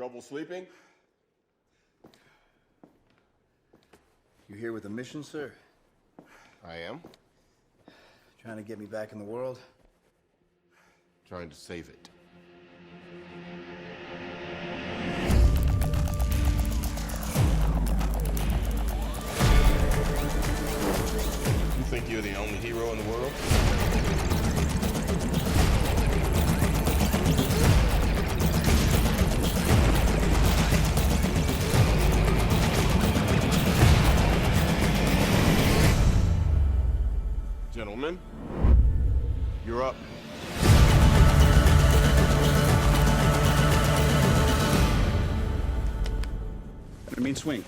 Trouble sleeping? You here with a mission, sir? I am. Trying to get me back in the world? Trying to save it. You think you're the only hero in the world? Gentlemen, you're up. I mean, swing.